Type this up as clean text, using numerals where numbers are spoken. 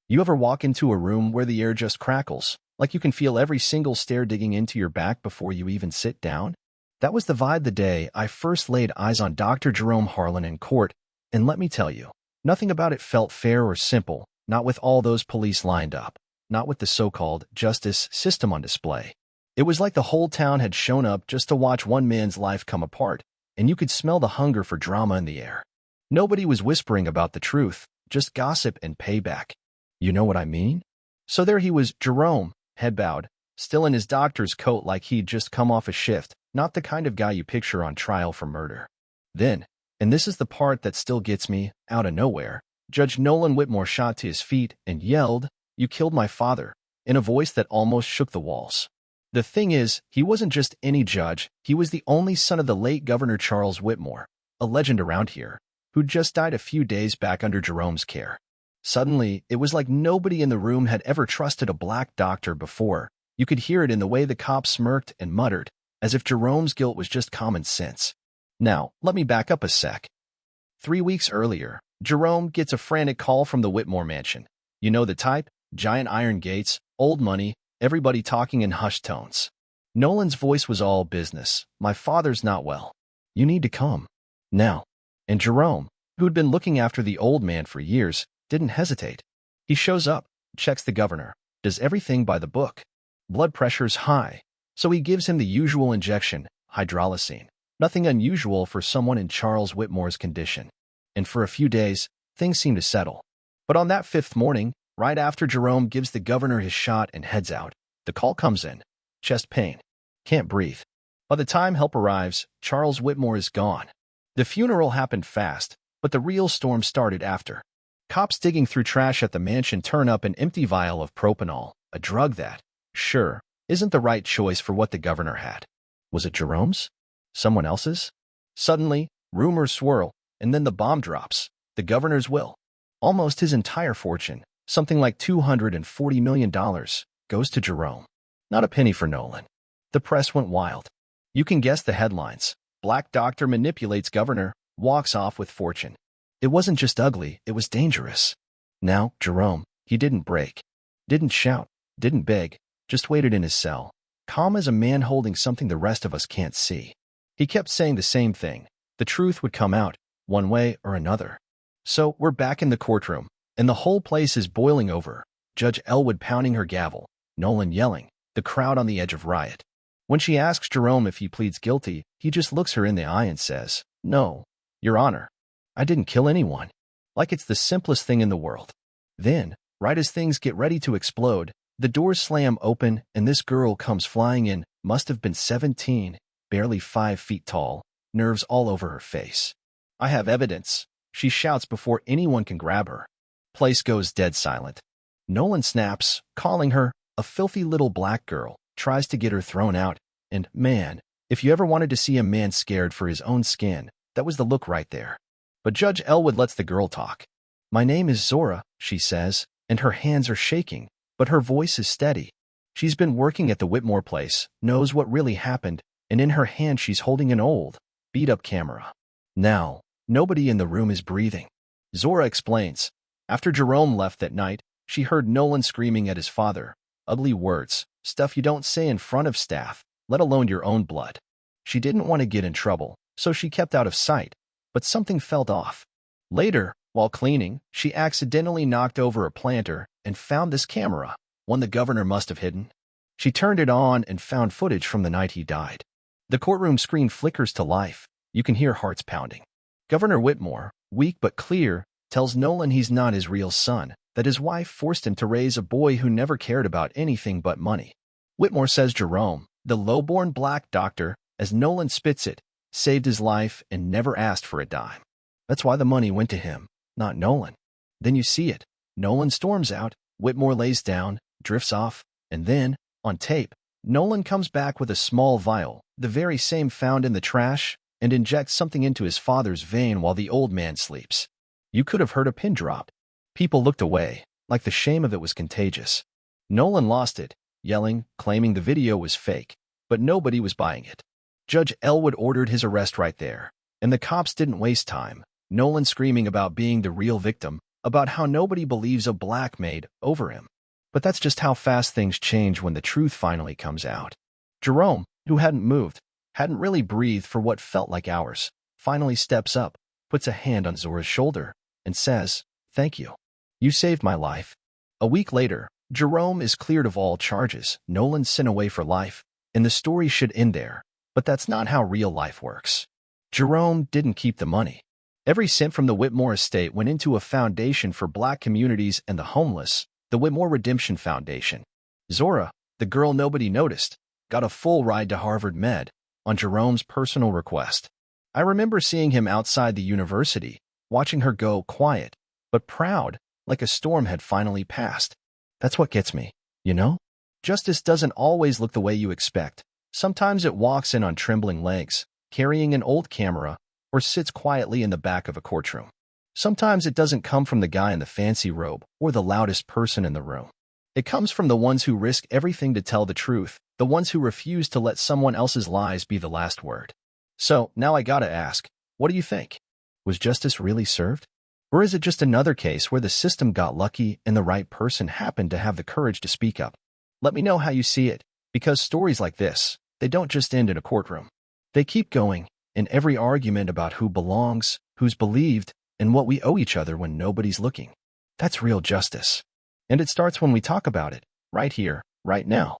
You ever walk into a room where the air just crackles, like you can feel every single stair digging into your back before you even sit down? That was the vibe the day I first laid eyes on Dr. Jerome Harlan in court, and let me tell you, nothing about it felt fair or simple, not with all those police lined up, not with the so-called justice system on display. It was like the whole town had shown up just to watch one man's life come apart, and you could smell the hunger for drama in the air. Nobody was whispering about the truth, just gossip and payback. You know what I mean? So there he was, Jerome, head bowed, still in his doctor's coat like he'd just come off a shift, not the kind of guy you picture on trial for murder. Then, and this is the part that still gets me, out of nowhere, Judge Nolan Whitmore shot to his feet and yelled, "You killed my father," in a voice that almost shook the walls. The thing is, he wasn't just any judge, he was the only son of the late Governor Charles Whitmore, a legend around here, who'd just died a few days back under Jerome's care. Suddenly, it was like nobody in the room had ever trusted a black doctor before. You could hear it in the way the cop smirked and muttered, as if Jerome's guilt was just common sense. Now, let me back up a sec. 3 weeks earlier, Jerome gets a frantic call from the Whitmore mansion. You know the type? Giant iron gates, old money, everybody talking in hushed tones. Nolan's voice was all business. "My father's not well. You need to come. Now." And Jerome, who'd been looking after the old man for years, didn't hesitate. He shows up, checks the governor, does everything by the book. Blood pressure's high, so he gives him the usual injection, hydralazine. Nothing unusual for someone in Charles Whitmore's condition. And for a few days, things seem to settle. But on that fifth morning, right after Jerome gives the governor his shot and heads out, the call comes in. Chest pain. Can't breathe. By the time help arrives, Charles Whitmore is gone. The funeral happened fast, but the real storm started after. Cops digging through trash at the mansion turn up an empty vial of propanol, a drug that, sure, isn't the right choice for what the governor had. Was it Jerome's? Someone else's? Suddenly, rumors swirl, and then the bomb drops. The governor's will. Almost his entire fortune, something like $240 million, goes to Jerome. Not a penny for Nolan. The press went wild. You can guess the headlines. Black doctor manipulates governor, walks off with fortune. It wasn't just ugly, it was dangerous. Now, Jerome, he didn't break. Didn't shout. Didn't beg. Just waited in his cell, calm as a man holding something the rest of us can't see. He kept saying the same thing. The truth would come out, one way or another. So we're back in the courtroom, and the whole place is boiling over. Judge Elwood pounding her gavel, Nolan yelling, the crowd on the edge of riot. When she asks Jerome if he pleads guilty, he just looks her in the eye and says, "No, Your Honor, I didn't kill anyone." Like it's the simplest thing in the world. Then, right as things get ready to explode, the doors slam open and this girl comes flying in, must have been 17, barely 5 feet tall, nerves all over her face. "I have evidence," she shouts before anyone can grab her. Place goes dead silent. Nolan snaps, calling her a filthy little black girl, tries to get her thrown out, and man, if you ever wanted to see a man scared for his own skin, that was the look right there. But Judge Elwood lets the girl talk. "My name is Zora," she says, and her hands are shaking, but her voice is steady. She's been working at the Whitmore place, knows what really happened, and in her hand she's holding an old, beat-up camera. Now, nobody in the room is breathing. Zora explains. After Jerome left that night, she heard Nolan screaming at his father. Ugly words, stuff you don't say in front of staff, let alone your own blood. She didn't want to get in trouble, so she kept out of sight, but something felt off. Later, while cleaning, she accidentally knocked over a planter and found this camera, one the governor must have hidden. She turned it on and found footage from the night he died. The courtroom screen flickers to life. You can hear hearts pounding. Governor Whitmore, weak but clear, tells Nolan he's not his real son, that his wife forced him to raise a boy who never cared about anything but money. Whitmore says Jerome, the low-born black doctor, as Nolan spits it, saved his life and never asked for a dime. That's why the money went to him, not Nolan. Then you see it. Nolan storms out, Whitmore lays down, drifts off, and then, on tape, Nolan comes back with a small vial, the very same found in the trash, and injects something into his father's vein while the old man sleeps. You could have heard a pin drop. People looked away, like the shame of it was contagious. Nolan lost it, yelling, claiming the video was fake, but nobody was buying it. Judge Elwood ordered his arrest right there, and the cops didn't waste time. Nolan screaming about being the real victim, about how nobody believes a black maid over him. But that's just how fast things change when the truth finally comes out. Jerome, who hadn't moved, hadn't really breathed for what felt like hours, finally steps up, puts a hand on Zora's shoulder, and says, "Thank you. You saved my life." A week later, Jerome is cleared of all charges, Nolan's sent away for life, and the story should end there. But that's not how real life works. Jerome didn't keep the money. Every cent from the Whitmore estate went into a foundation for black communities and the homeless, the Whitmore Redemption Foundation. Zora, the girl nobody noticed, got a full ride to Harvard Med on Jerome's personal request. I remember seeing him outside the university, watching her go quiet, but proud, like a storm had finally passed. That's what gets me, you know? Justice doesn't always look the way you expect. Sometimes it walks in on trembling legs, carrying an old camera, or sits quietly in the back of a courtroom. Sometimes it doesn't come from the guy in the fancy robe or the loudest person in the room. It comes from the ones who risk everything to tell the truth, the ones who refuse to let someone else's lies be the last word. So, now I gotta ask, what do you think? Was justice really served? Or is it just another case where the system got lucky and the right person happened to have the courage to speak up? Let me know how you see it, because stories like this, they don't just end in a courtroom. They keep going, in every argument about who belongs, who's believed, and what we owe each other when nobody's looking. That's real justice. And it starts when we talk about it, right here, right now.